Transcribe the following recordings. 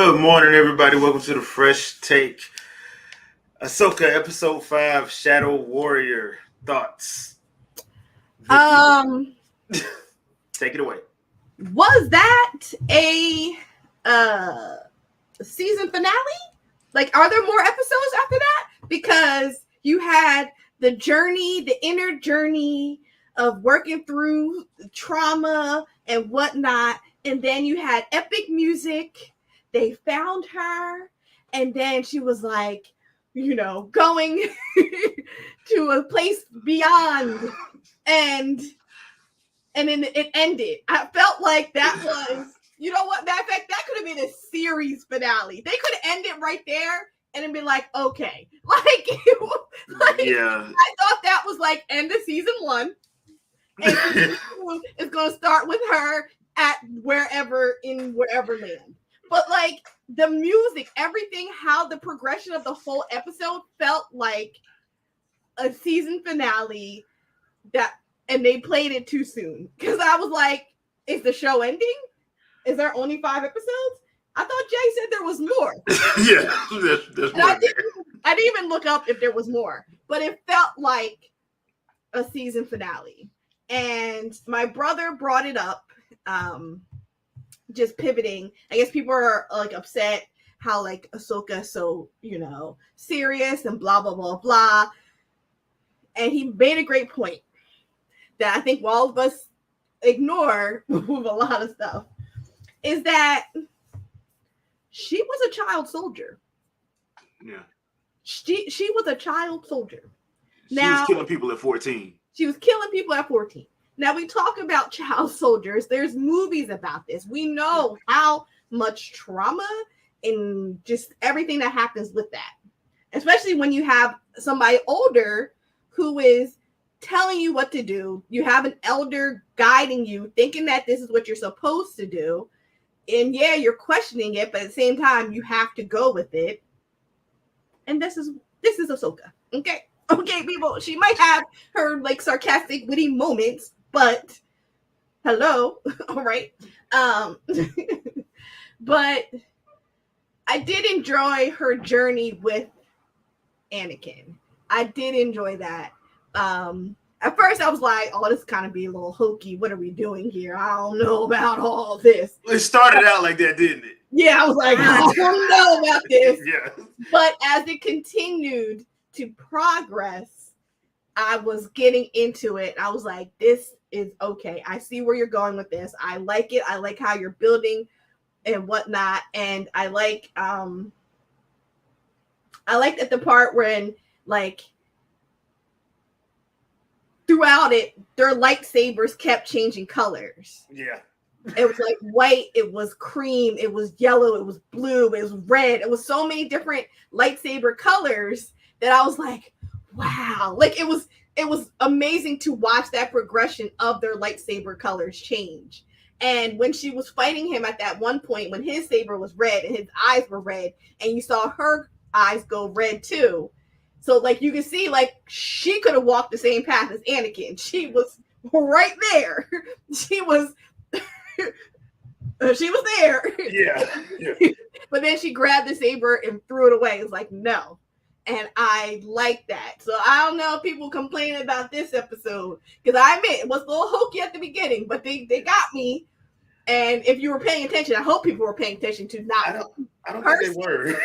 Good morning, everybody. Welcome to the Fresh Take. Ahsoka, Episode 5, Shadow Warrior. Thoughts? Vicky, Um, take it away. was that a uh season finale? Like, are there more episodes after that? Because you had the journey, the inner journey of working through trauma and whatnot, and then you had epic music. They found her, and then she was like, going to a place beyond, and then it ended. I felt like that was, you know what? That fact that could have been a series finale. They could have ended right there and then been like, okay, Yeah. I thought that was like end of season 1, and season 2 is going to start with her at wherever land. But like the music, everything, how the progression of the whole episode felt like a season finale and they played it too soon. Because I was like, is the show ending? Is there only 5 episodes? I thought Jay said there was more. Yeah, there's more. I didn't even look up if there was more. But it felt like a season finale. And my brother brought it up, just pivoting. I guess people are like upset how like Ahsoka so, serious and blah, blah, blah, blah. And he made a great point that I think all of us ignore with a lot of stuff, is that she was a child soldier. Yeah. She was a child soldier. She was killing people at 14. She was killing people at 14. Now, we talk about child soldiers. There's movies about this. We know how much trauma and just everything that happens with that. Especially when you have somebody older who is telling you what to do. You have an elder guiding you, thinking that this is what you're supposed to do. And yeah, you're questioning it, but at the same time, you have to go with it. And this is Ahsoka. Okay, people. She might have her like sarcastic, witty moments, but hello, all right. But I did enjoy her journey with Anakin. I did enjoy that. At first I was like, oh, this kind of be a little hokey. What are we doing here? I don't know about all this. It started out like that, didn't it? Yeah, I was like, I don't know about this. Yeah. But as it continued to progress, I was getting into it. I was like, this is okay. I see where you're going with this. I like it. I like how you're building and whatnot. And I liked at the part when like throughout it, their lightsabers kept changing colors. Yeah. It was like white, it was cream, it was yellow, it was blue, it was red. It was so many different lightsaber colors that I was like, wow. Like it was amazing to watch that progression of their lightsaber colors change. And when she was fighting him at that one point, when his saber was red and his eyes were red, and you saw her eyes go red too. So like you can see, like she could have walked the same path as Anakin. She was right there. She was there. Yeah. But then she grabbed the saber and threw it away. It was like, no. And I like that. So I don't know if people complaining about this episode, because I admit it was a little hokey at the beginning, but they got me. And if you were paying attention, I hope people were paying attention to not. I don't think they were.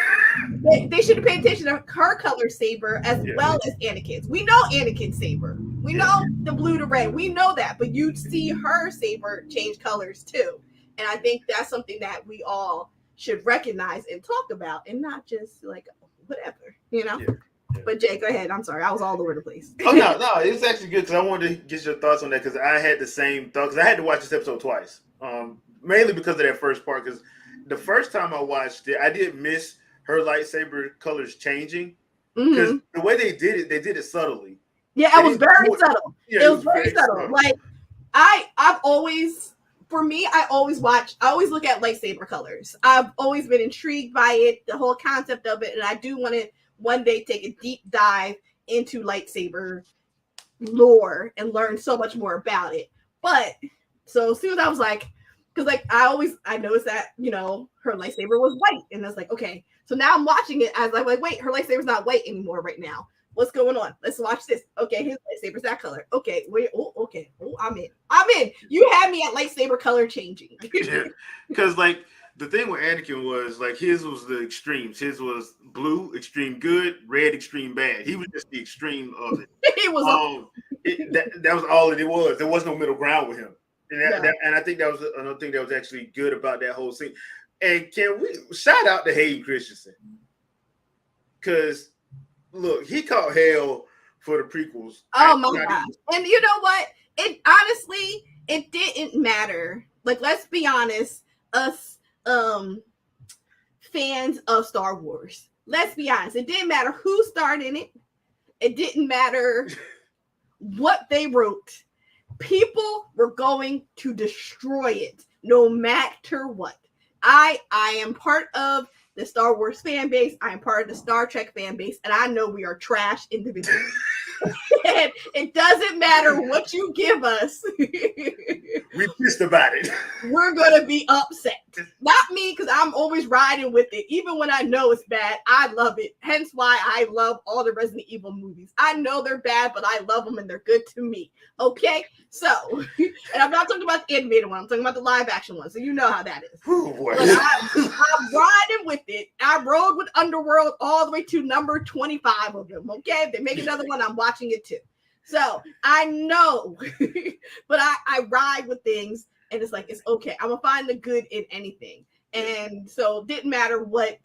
They should have paid attention to her color saber as well as Anakin's. We know Anakin's saber. We know the blue to red. We know that. But you see her saber change colors too. And I think that's something that we all should recognize and talk about, and not just like whatever, Yeah. But Jay, go ahead. I'm sorry. I was all over the place. Oh, no. It's actually good because I wanted to get your thoughts on that, because I had the same thoughts. I had to watch this episode twice. Mainly because of that first part, because the first time I watched it, I did miss her lightsaber colors changing, because the way they did it subtly. Yeah, it was very subtle. Yeah, it was very subtle. Like I've always, for me, I always look at lightsaber colors. I've always been intrigued by it, the whole concept of it, and I do want to one day take a deep dive into lightsaber lore and learn so much more about it. But so as soon as I was like, because like I noticed that her lightsaber was white, and I was like, okay, so now I'm watching it as I'm like, wait, her lightsaber's not white anymore right now. What's going on? Let's watch this. Okay, his lightsaber's that color. Okay, wait. Oh, okay. Oh, I'm in. You had me at lightsaber color changing. Because like the thing with Anakin was like his was the extremes. His was blue, extreme good; red, extreme bad. He was just the extreme of it. It was. That was all it was. There was no middle ground with him, and No. and I think that was another thing that was actually good about that whole scene. And can we shout out to Hayden Christensen? Because look, he caught hell for the prequels. Oh my god! And you know what? It honestly, it didn't matter. Like, let's be honest, us fans of Star Wars. Let's be honest. It didn't matter who starred in it. It didn't matter what they wrote. People were going to destroy it, no matter what. I am part of the Star Wars fan base. I am part of the Star Trek fan base, and I know we are trash individuals. And it doesn't matter what you give us. We pissed about it. We're gonna be upset. Not me, because I'm always riding with it. Even when I know it's bad, I love it. Hence why I love all the Resident Evil movies. I know they're bad, but I love them and they're good to me. Okay? So, and I'm not talking about the animated one, I'm talking about the live action one. So you know how that is. Oh, boy. I'm riding with it. I rode with Underworld all the way to number 25 of them. Okay? If they make another one, I'm watching it too. So I know, but I ride with things, and it's like, it's okay. I'm gonna find the good in anything. And so it didn't matter what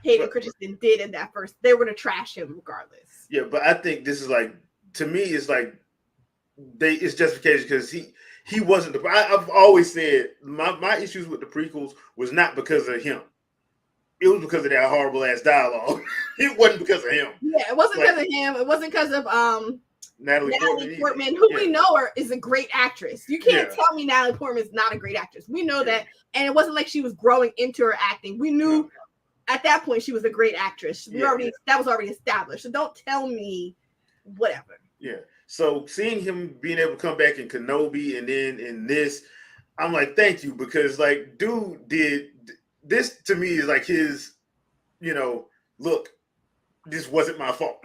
Hayden Christensen did in that first, they were gonna trash him regardless. Yeah, but I think this is like, to me, it's like it's justification because he wasn't the. I've always said my issues with the prequels was not because of him. It was because of that horrible ass dialogue. It wasn't because of him. Yeah, it wasn't because of him. It wasn't because of Natalie Portman, who we know is a great actress. You can't tell me Natalie Portman is not a great actress. We know that, and it wasn't like she was growing into her acting. We knew at that point she was a great actress. That was already established. So don't tell me whatever. Yeah. So seeing him being able to come back in Kenobi and then in this, I'm like, thank you, because like dude did this to me is like his, look, this wasn't my fault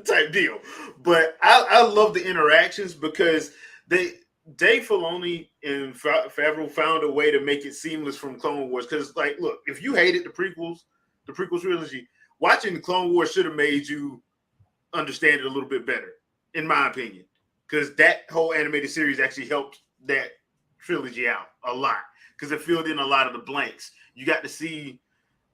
type deal. But I love the interactions because Dave Filoni and Favreau found a way to make it seamless from Clone Wars. Because, like, look, if you hated the prequel trilogy, watching the Clone Wars should have made you understand it a little bit better, in my opinion. Because that whole animated series actually helped that trilogy out a lot. Because it filled in a lot of the blanks. You got to see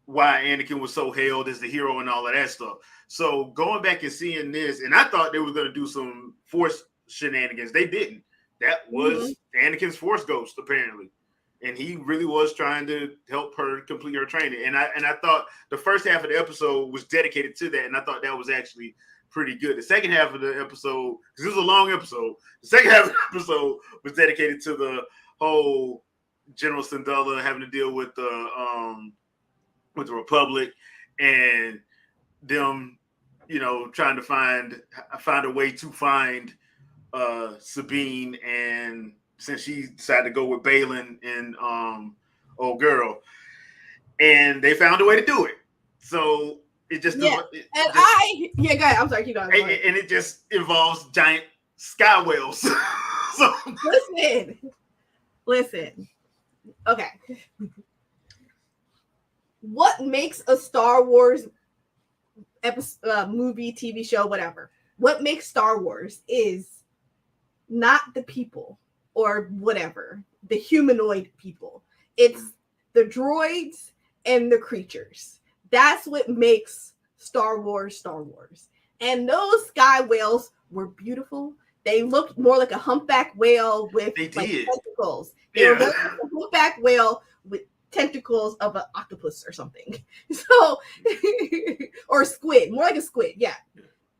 why Anakin was so hailed as the hero and all of that stuff. So going back and seeing this, and I thought they were going to do some Force shenanigans. They didn't. That was Anakin's Force ghost, apparently. And he really was trying to help her complete her training. And I thought the first half of the episode was dedicated to that, and I thought that was actually pretty good. The second half of the episode, because it was a long episode, the second half of the episode was dedicated to the whole General Syndulla having to deal with the Republic and them, trying to find a way to find Sabine, and since she decided to go with Balin and old girl, and they found a way to do it. So it just go ahead. I'm sorry, keep going. And it just involves giant sky whales. So listen. Okay. What makes a Star Wars movie, TV show, whatever? What makes Star Wars is not the people or whatever, the humanoid people. It's the droids and the creatures. That's what makes Star Wars Star Wars. And those sky whales were beautiful. They looked more like a humpback whale with tentacles. They were like a humpback whale with tentacles of an octopus or something. So, or squid, more like a squid. Yeah.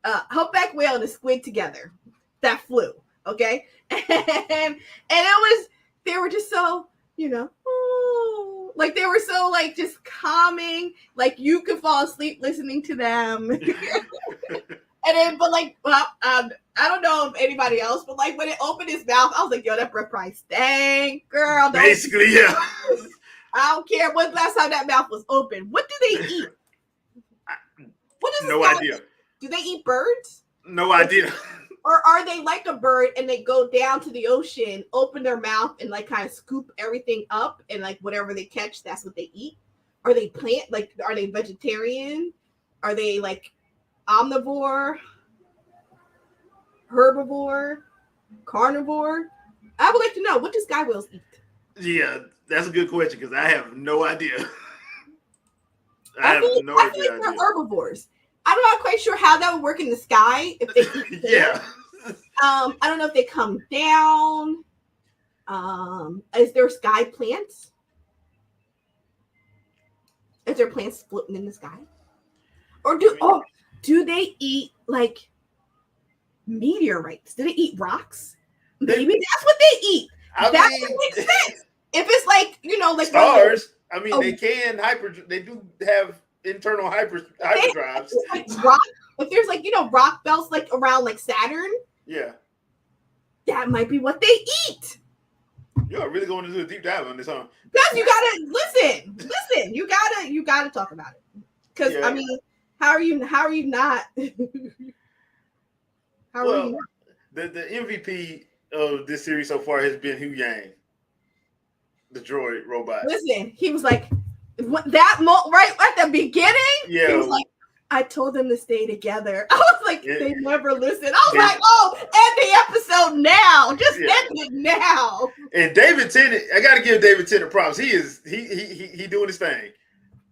Humpback whale and a squid together that flew. Okay. And they were just so, like they were so like just calming, like you could fall asleep listening to them. And then, but like, well, I don't know if anybody else, but like when it opened his mouth, I was like, yo, that breath probably stank, girl. Basically, yeah. I don't care when last time that mouth was open. What do they eat? What is No idea. Do they eat birds? No idea. Or are they like a bird and they go down to the ocean, open their mouth, and like kind of scoop everything up, and like whatever they catch, that's what they eat? Are they are they vegetarian? Are they like omnivore, herbivore, carnivore? I would like to know, what do sky whales eat? Yeah, that's a good question because I have no idea. I feel like they're herbivores. I'm not quite sure how that would work in the sky if they eat yeah. I don't know if they come down. Is there sky plants? Is there plants floating in the sky? Or do they eat like meteorites? Do they eat rocks? Maybe that's what they eat. That would make sense. If it's like, like stars, I mean, they can they do have internal hyperdrives. Like rock, if there's like, rock belts like around like Saturn. Yeah. That might be what they eat. You're really going to do a deep dive on this, huh? Because you gotta listen. You gotta talk about it. Because I mean, how are you not? How are you not? The MVP of this series so far has been Hu Yang, the droid robot. Listen, he was like right at the beginning. Yeah, he was like, I told them to stay together. I was like, they never listened. I was like, oh, end the episode now. Just end it now. And David Tennant, I got to give David Tennant props. He doing his thing.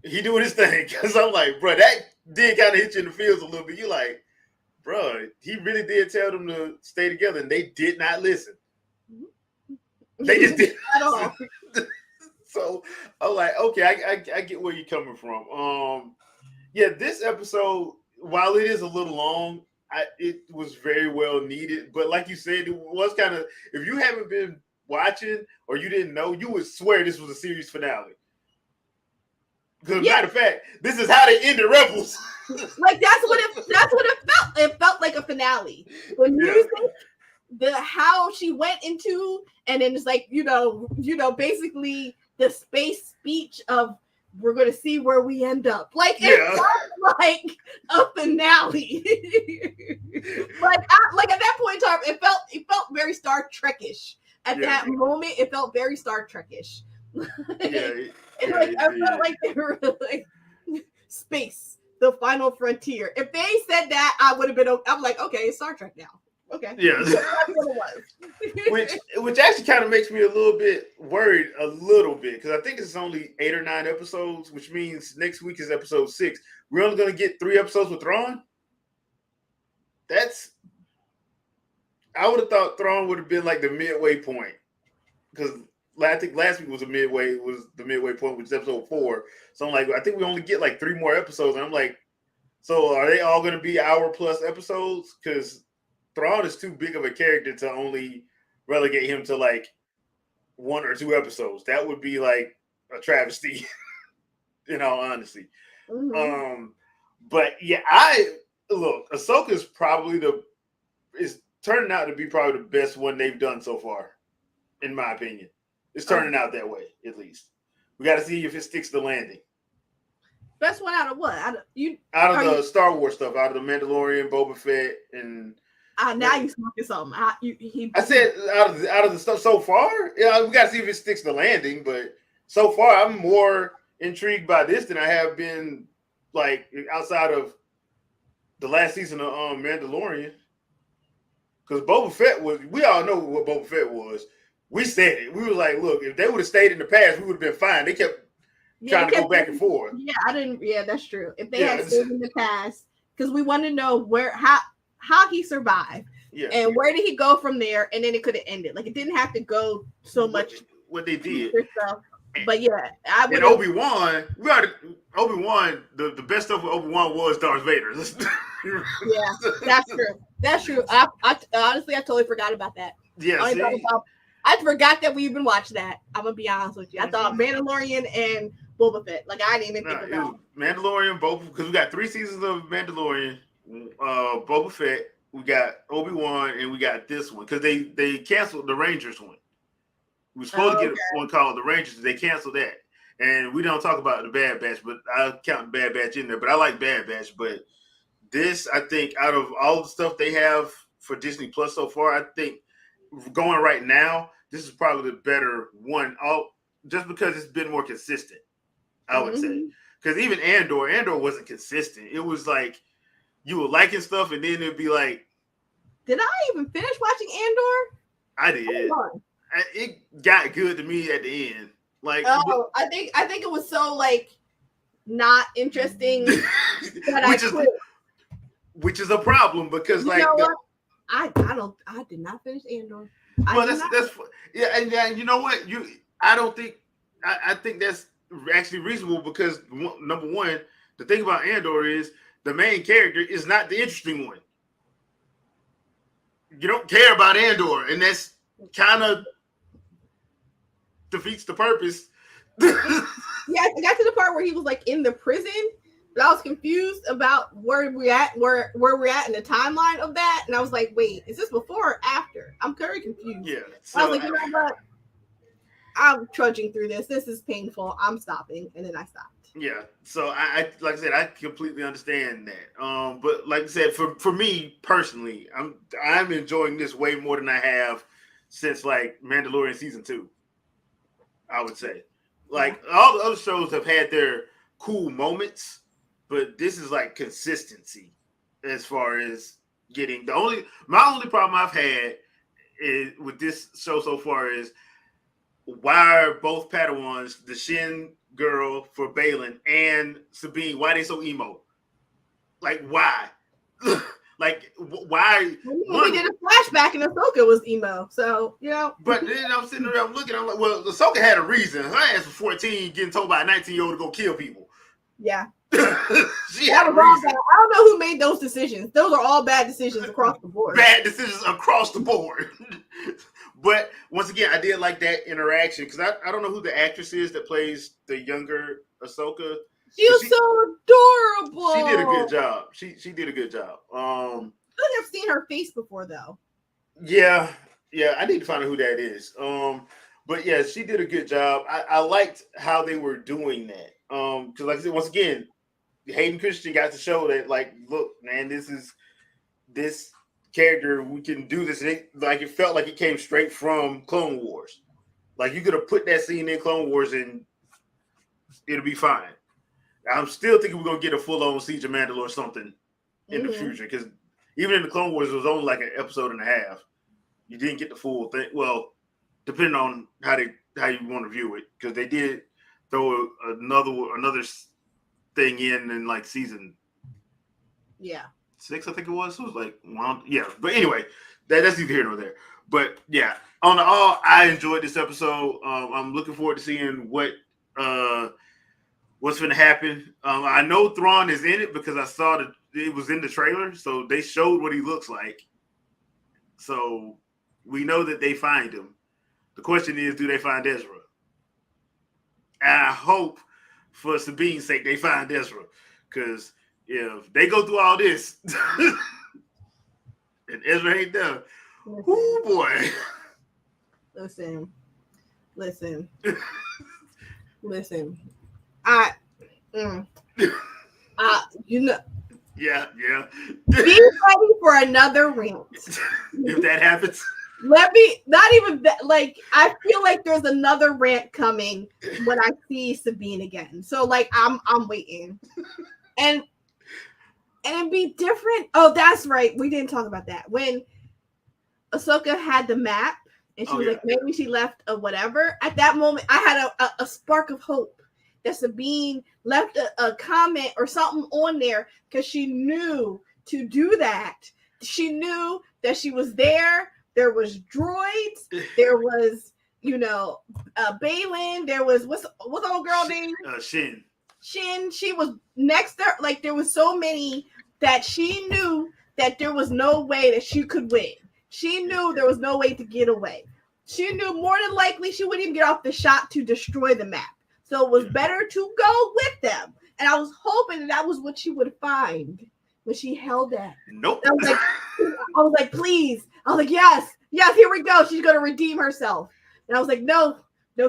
He doing his thing. Because I'm like, bro, that did kind of hit you in the feels a little bit. You like, bro, he really did tell them to stay together, and they did not listen. They just didn't at all. So I'm like, okay, I get where you're coming from. Yeah, this episode, while it is a little long, it was very well needed. But like you said, it was kind of, if you haven't been watching or you didn't know, you would swear this was a series finale. Because matter of fact, this is how they ended Rebels. Like that's what it felt. It felt like a finale. The music, how she went into, and then it's like, basically the space speech of, we're going to see where we end up. Like, it felt like a finale. like at that point in time, it felt very Star Trek-ish. At that moment, it felt very Star Trek-ish. I felt like they were like, space, the final frontier. If they said that, I would have been, I'm like, okay, it's Star Trek now. Okay. Yeah. That's what it was. which actually kind of makes me a little bit worried because I think it's only 8 or 9 episodes, which means next week is episode 6. We're only going to get 3 episodes with Thrawn. I would have thought Thrawn would have been like the midway point, because I think last week was the midway point, which is episode 4. So I'm like, I think we only get like 3 more episodes, and I'm like, so are they all going to be hour-plus episodes? Because Thrawn is too big of a character to only relegate him to like 1 or 2 episodes. That would be like a travesty, in all honesty. Mm-hmm. But yeah, Ahsoka is probably is turning out to be probably the best one they've done so far, in my opinion. It's turning out that way, at least. We got to see if it sticks to landing. Best one out of what? Out of the Star Wars stuff, out of the Mandalorian, Boba Fett, and. Now you smoking something. I said out of the stuff so far. Yeah, we got to see if it sticks to landing. But so far, I'm more intrigued by this than I have been, like, outside of the last season of Mandalorian. Because Boba Fett we all know what Boba Fett was. We said it. We were like, look, if they would have stayed in the past, we would have been fine. They kept trying to go back and forth. Yeah, that's true. If they had stayed in the past, because we want to know how he survived, and where did he go from there, and then it could have ended. Like, it didn't have to go so much. What they did, but yeah, and Obi-Wan. The best stuff with Obi-Wan was Darth Vader. Yeah, that's true. I honestly, I totally forgot about that. Yeah, I forgot that we even watched that. I'm gonna be honest with you. I thought Mandalorian and Boba Fett. Like, I didn't even think about Mandalorian, Boba, because we got 3 seasons of Mandalorian. Boba Fett, we got Obi-Wan, and we got this one because they canceled the Rangers one. We were supposed to Oh, get one called the Rangers. They canceled that, and we don't talk about the Bad Batch, but I count Bad Batch in there. But I like Bad Batch. But this, I think, out of all the stuff they have for Disney Plus so far, I think going right now, this is probably the better one. All just because it's been more consistent, I would say. Because even Andor wasn't consistent. It was like you were liking stuff, and then it'd be like, did I even finish watching Andor? I did. It got good to me at the end. Like, oh, I think it was so like not interesting that which is a problem because you know what? I did not finish Andor. Well, that's yeah, and you know what? I think that's actually reasonable because number one, the thing about Andor is the main character is not the interesting one. You don't care about Andor, and that's kind of defeats the purpose. Yeah, I got to the part where he was like in the prison, but I was confused about where we're at in the timeline of that, and I was like, wait, is this before or after? I'm very confused. Yeah, so I was like, you know what? I'm trudging through this. This is painful. I'm stopping, and then I stopped. Yeah, so I like I said, I completely understand that. But like I said, for me personally, I'm enjoying this way more than I have since like Mandalorian season 2. I would say, like all the other shows have had their cool moments, but this is like consistency as far as getting my only problem I've had is with this show so far is why are both Padawans, the Shin girl for Balin and Sabine, why they so emo? Like why? Like why? We did a flashback and Ahsoka was emo, so you know. But then I'm sitting there, I'm looking, I'm like, well, Ahsoka had a reason. Her ass was 14, getting told by a 19-year-old to go kill people. Yeah. She had a reason. I don't know who made those decisions. Those are all bad decisions across the board. Bad decisions across the board. But once again, I did like that interaction because I don't know who the actress is that plays the younger Ahsoka. She was so adorable. She did a good job. She did a good job. I think I've seen her face before though. Yeah. I need to find out who that is. But yeah, she did a good job. I liked how they were doing that. Because like I said, once again, Hayden Christensen got to show that, like, look, man, this character, we can do this. It felt like it came straight from Clone Wars. Like you could have put that scene in Clone Wars and it'll be fine. I'm still thinking we're gonna get a full-on Siege of Mandalore or something in the future because even in the Clone Wars, it was only like an episode and a half. You didn't get the full thing. Well, depending on how you want to view it, because they did throw another thing in like season 6, I think it was. So it was like But anyway, that's neither here nor there. But yeah, on the all, I enjoyed this episode. I'm looking forward to seeing what's going to happen. I know Thrawn is in it because I saw that it was in the trailer, so they showed what he looks like. So we know that they find him. The question is, do they find Ezra? And I hope, for Sabine's sake, they find Ezra, because if they go through all this and Ezra ain't there, oh boy. Listen. You know. Yeah. Be ready for another rant. If that happens. Let me not even like I feel like there's another rant coming when I see Sabine again. So like I'm waiting. And it'd be different. Oh, that's right. We didn't talk about that. When Ahsoka had the map and she was like, maybe she left a whatever. At that moment, I had a spark of hope that Sabine left a comment or something on there because she knew to do that. She knew that she was there. There was droids. There was, Balin. There was what's the old girl name? Shin. She was next there. Like there was so many that she knew that there was no way that she could win. She knew there was no way to get away. She knew more than likely she wouldn't even get off the shot to destroy the map. So it was better to go with them. And I was hoping that was what she would find. when she held that. Nope. I was like, please. I was like, yes, here we go. She's gonna redeem herself. And I was like, no,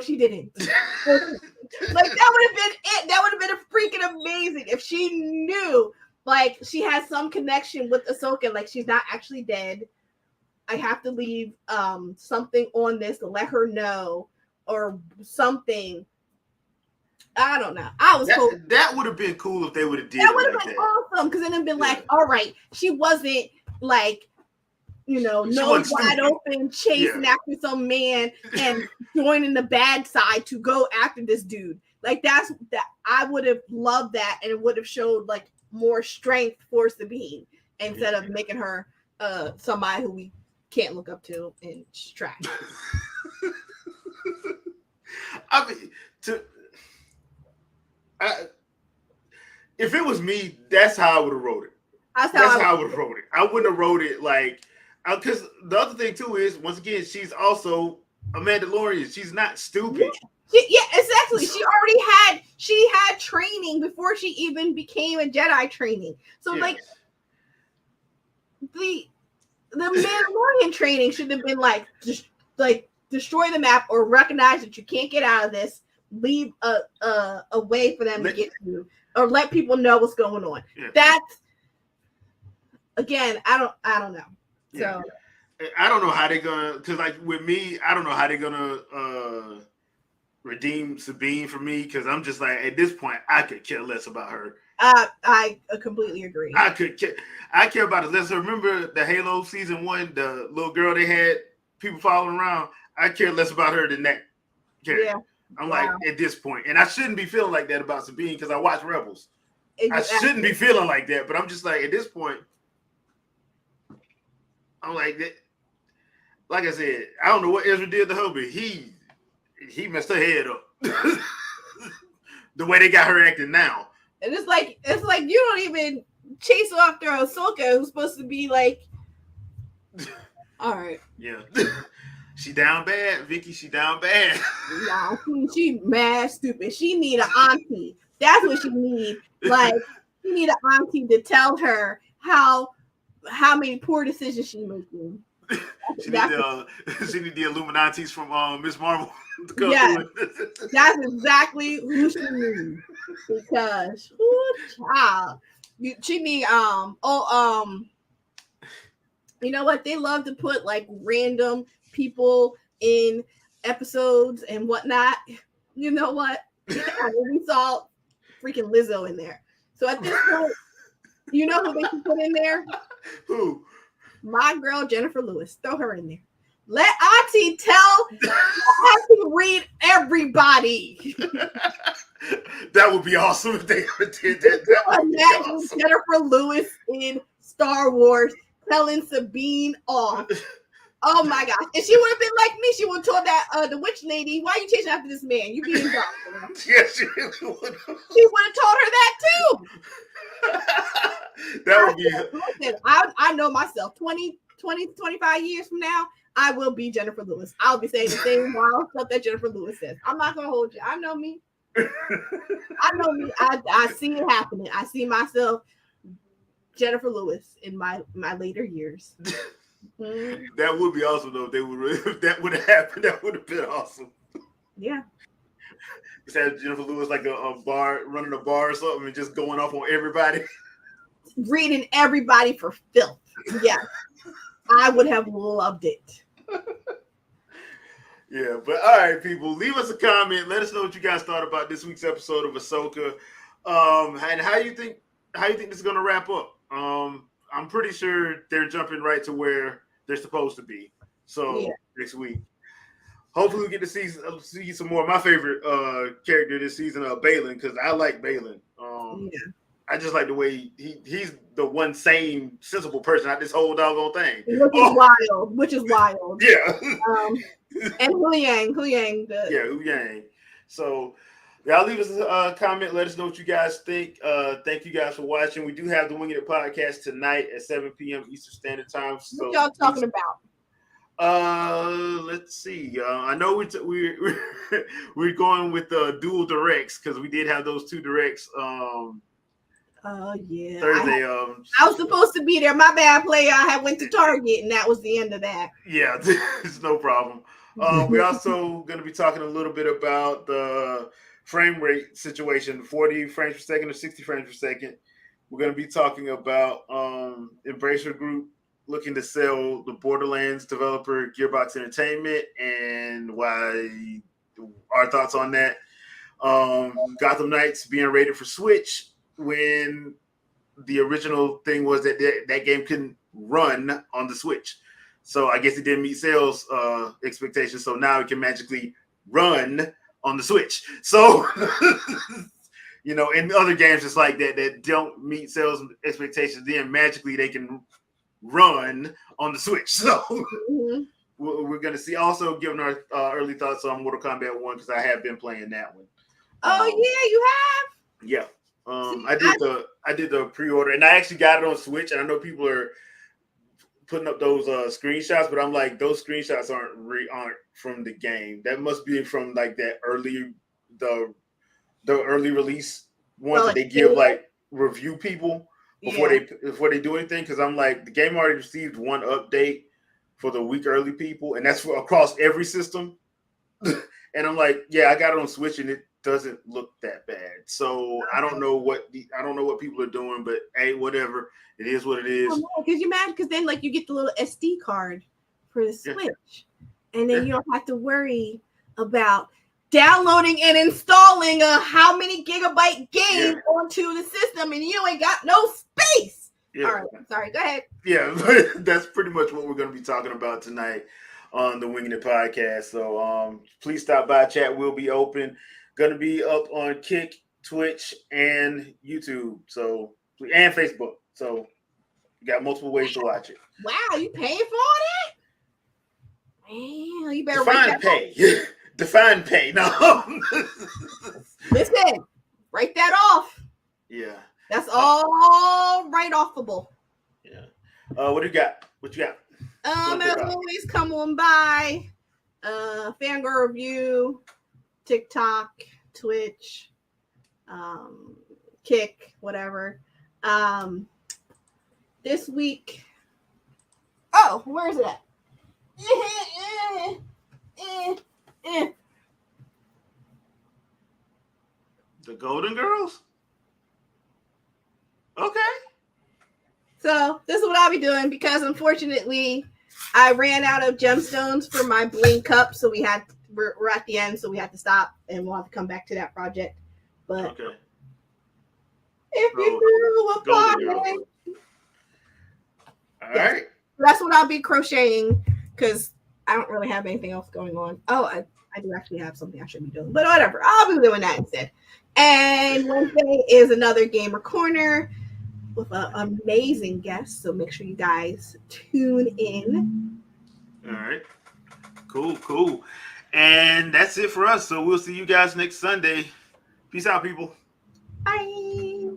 she didn't. Like that would have been it. That would have been a freaking amazing if she knew, like she has some connection with Ahsoka. Like she's not actually dead. I have to leave something on this to let her know or something. I don't know. I was hoping that would have been cool if they would have did that it would have like been that. awesome because then it'd been like, all right, she wasn't like, you know, She nose wasn't wide stupid. open, chasing after some man and joining the bad side to go after this dude. Like that. I would have loved that, and it would have showed like more strength for Sabine instead of making her somebody who we can't look up to and trash. I mean, if it was me, that's how I would have wrote it. That's how I would have wrote it. I wouldn't have wrote it like, because the other thing too is, once again, she's also a Mandalorian. She's not stupid. Yeah, exactly. She had training before she even became a Jedi training. So like the Mandalorian training should have been like just like destroy the map or recognize that you can't get out of this. Leave a way for them to get you, or let people know what's going on. Yeah. That's again, I don't know. So I don't know how they're gonna, because like with me, I don't know how they're gonna redeem Sabine for me, because I'm just like, at this point I could care less about her. I completely agree. I care about it less. Remember the Halo season 1, the little girl they had people following around? I care less about her than that character. Yeah. I'm like, at this point, and I shouldn't be feeling like that about Sabine because I watch Rebels. Exactly. I shouldn't be feeling like that, but I'm just like, at this point, I'm like, like I said, I don't know what Ezra did to her, but he messed her head up. The way they got her acting now, and it's like you don't even chase after Ahsoka, who's supposed to be like, all right, yeah. She down bad, Vicky. She down bad. Nah, she mad stupid. She need an auntie. That's what she need. Like, she need an auntie to tell her how many poor decisions she's making. She need the Illuminatis from Miss Marvel. Yeah, that's exactly who she needs. Because child, she need you know what? They love to put like random people in episodes and whatnot. You know what? We saw freaking Lizzo in there. So at this point, you know who they can put in there? Who? My girl Jennifer Lewis. Throw her in there. Let Auntie read everybody. That would be awesome if they ever did that. Imagine awesome. Jennifer Lewis in Star Wars telling Sabine off. Oh my gosh. And she would have been like me. She would have told that the witch lady, why are you chasing after this man? You being dumb. Yeah, she really would have. She would have told her that too. That would be. Listen, I know myself. 20, 25 years from now, I will be Jennifer Lewis. I'll be saying the same wild stuff that Jennifer Lewis says. I'm not gonna hold you. I know me. I know me. I see it happening. I see myself Jennifer Lewis in my later years. That would be awesome though. If that would have happened, that would have been awesome. Yeah. Just have Jennifer Lewis like a bar, running a bar or something, and just going off on everybody, reading everybody for filth. Yeah, I would have loved it. Yeah, but all right, people, leave us a comment. Let us know what you guys thought about this week's episode of Ahsoka, and how you think this is gonna wrap up. I'm pretty sure they're jumping right to where they're supposed to be. So next week, hopefully, we get to see some more of my favorite character this season, Balin, because I like Balin. I just like the way he's the one sane, sensible person out this whole doggone thing. Which is wild. Yeah. And Hu Yang. Hu Yang. So y'all leave us a comment. Let us know what you guys think. Thank you guys for watching. We do have the Winging It podcast tonight at 7 p.m. Eastern Standard Time. So what y'all talking about? Let's see. I know we're going with dual directs because we did have those two directs Oh yeah. Thursday. I was supposed to be there. My bad, player. I had went to Target, and that was the end of that. Yeah, it's no problem. We also going to be talking a little bit about the frame rate situation, 40 frames per second or 60 frames per second. We're going to be talking about Embracer Group looking to sell the Borderlands developer Gearbox Entertainment and why our thoughts on that. Gotham Knights being rated for Switch when the original thing was that that game couldn't run on the Switch. So I guess it didn't meet sales expectations. So now it can magically run on the Switch. So, you know, in other games just like that don't meet sales expectations, then magically they can run on the Switch. So we're going to see. Also, giving our early thoughts on Mortal Kombat 1 because I have been playing that one. Oh yeah, you have. Yeah. I did the pre-order and I actually got it on Switch, and I know people are putting up those screenshots, but I'm like, those screenshots aren't from the game. That must be from like that the early release ones that they give like review people before they do anything. Because I'm like, the game already received one update for the week early people, and that's for across every system. And I'm like, yeah, I got it on Switch, and it doesn't look that bad. So I don't know what people are doing, but hey, whatever. It is what it is. Because you're mad because then like you get the little SD card for the Switch, and then you don't have to worry about downloading and installing a how many gigabyte game onto the system, and you ain't got no space. Yeah. All right, sorry, go ahead. Yeah, that's pretty much what we're going to be talking about tonight on the Winging It podcast. So please stop by. Chat will be open. Going to be up on Kick, Twitch, and YouTube. So and Facebook. So you got multiple ways to watch it. Wow, you paying for all that? Man, you better define pay. Define pay. No. Listen, write that off. Yeah. That's all right offable. Yeah. What do you got? What you got? As always, come on by. Fangirl Review, TikTok, Twitch, Kick, whatever. This week. Oh, where is it at? The Golden Girls? Okay. So this is what I'll be doing because unfortunately I ran out of gemstones for my bling cup, so we're at the end, so we have to stop and we'll have to come back to that project. But if you do apply, all right. That's what I'll be crocheting because I don't really have anything else going on. Oh, I do actually have something I should be doing, but whatever. I'll be doing that instead. And Wednesday is another Gamer Corner with an amazing guest. So make sure you guys tune in. All right. Cool. And that's it for us. So we'll see you guys next Sunday. Peace out, people. Bye.